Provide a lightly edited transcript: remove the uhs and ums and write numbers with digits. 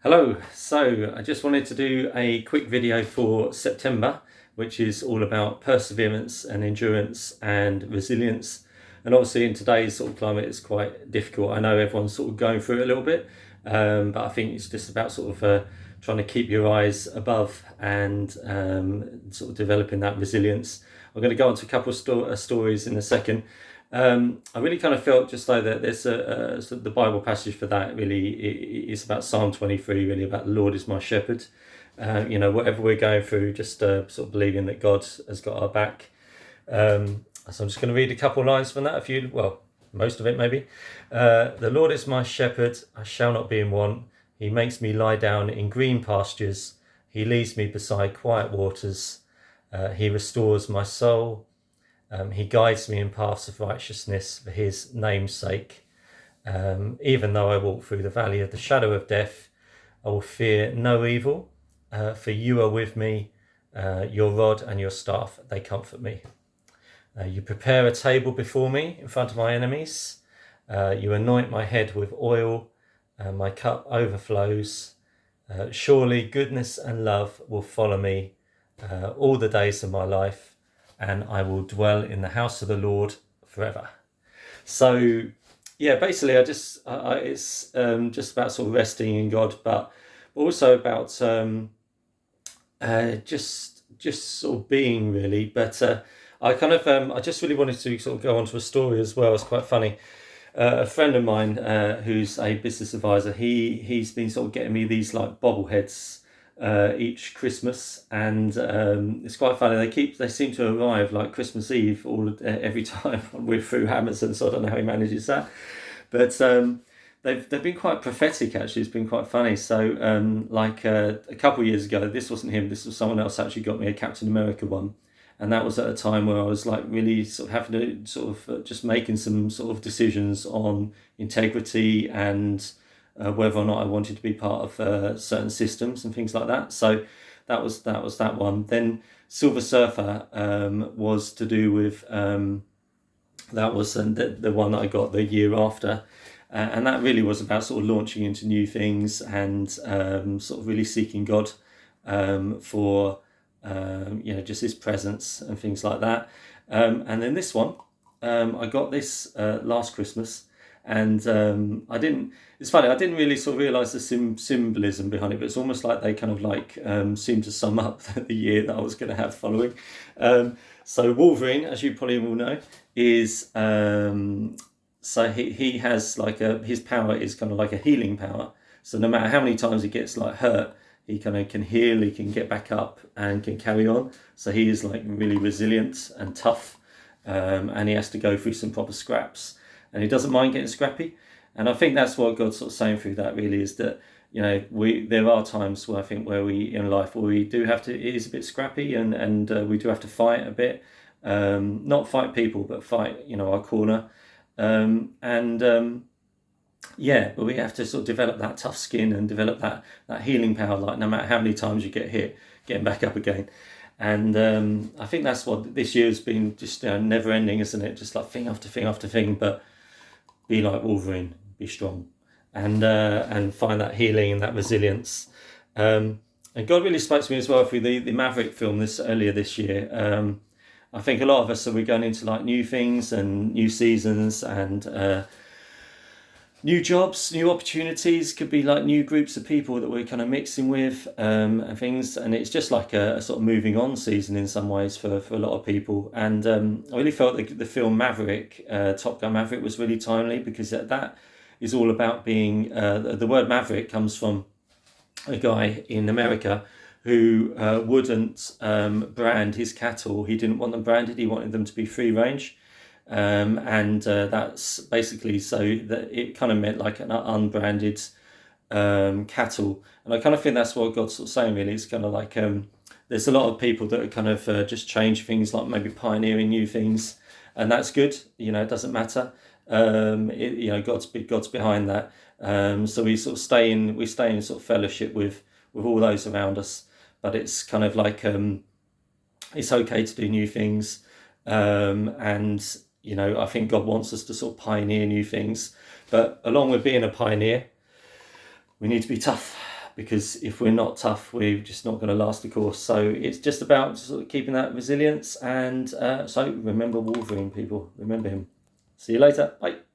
Hello, so I just wanted to do a quick video for September, which is all about perseverance and endurance and resilience. And obviously in today's sort of climate, it's quite difficult. I know everyone's sort of going through it a little bit, but I think it's just about sort of trying to keep your eyes above and sort of developing that resilience. I'm going to go on to a couple of stories in a second. I really kind of felt just like that there's the Bible passage for that really is about Psalm 23, really about the Lord is my shepherd. Whatever we're going through, just sort of believing that God has got our back. So I'm just going to read a couple of lines from that, most of it maybe. The Lord is my shepherd, I shall not be in want. He makes me lie down in green pastures. He leads me beside quiet waters. He restores my soul. He guides me in paths of righteousness for his name's sake. Even though I walk through the valley of the shadow of death, I will fear no evil, for you are with me. Your rod and your staff, they comfort me. You prepare a table before me in front of my enemies. You anoint my head with oil. My cup overflows. Surely goodness and love will follow me all the days of my life, and I will dwell in the house of the Lord forever. So, yeah, basically, it's just about sort of resting in God, but also about just sort of being really. But I just really wanted to sort of go on to a story as well. It's quite funny. A friend of mine who's a business advisor, he's been sort of getting me these like bobbleheads each Christmas, and it's quite funny. They seem to arrive like Christmas Eve every time we're through Amazon. So I don't know how he manages that, but they've been quite prophetic actually. It's been quite funny. So a couple of years ago, this wasn't him. This was someone else actually got me a Captain America one. And that was at a time where I was like really sort of having to sort of just making some sort of decisions on integrity and whether or not I wanted to be part of certain systems and things like that. So that was that one. Then Silver Surfer was to do with that was the one that I got the year after. And that really was about sort of launching into new things and sort of really seeking God for just his presence and things like that. And then this one, I got this last Christmas, and it's funny, I didn't really sort of realise the symbolism behind it, but it's almost like they kind of like seem to sum up the year that I was going to have following. So Wolverine, as you probably will know, is so he has like his power is kind of like a healing power. So no matter how many times he gets like hurt, he kind of can heal, he can get back up and can carry on. So he is like really resilient and tough, and he has to go through some proper scraps, and he doesn't mind getting scrappy. And I think that's what God's sort of saying through that really is that, there are times where I think where we in life where we do have to, it is a bit scrappy, and we do have to fight a bit, not fight people, but fight, our corner. But we have to sort of develop that tough skin and develop that healing power, like no matter how many times you get hit, getting back up again. And I think that's what this year's been, just never ending, isn't it? Just like thing after thing after thing, but be like Wolverine, be strong, and find that healing and that resilience. And God really spoke to me as well through the Maverick film earlier this year. I think a lot of us we're going into like new things and new seasons and new jobs, new opportunities, could be like new groups of people that we're kind of mixing with and things. And it's just like a sort of moving on season in some ways for a lot of people. And I really felt the film Maverick, Top Gun Maverick, was really timely because that is all about being, the word Maverick comes from a guy in America who wouldn't brand his cattle. He didn't want them branded, he wanted them to be free range. That's basically so that it kind of meant like an unbranded cattle. And I kind of think that's what God's sort of saying really. It's kind of like there's a lot of people that are kind of just change things, like maybe pioneering new things, and that's good. It doesn't matter. God's behind that. So we sort of stay in sort of fellowship with all those around us. But it's kind of like it's okay to do new things, and I think God wants us to sort of pioneer new things. But along with being a pioneer, we need to be tough because if we're not tough, we're just not going to last the course. So it's just about sort of keeping that resilience. And so remember Wolverine, people. Remember him. See you later. Bye.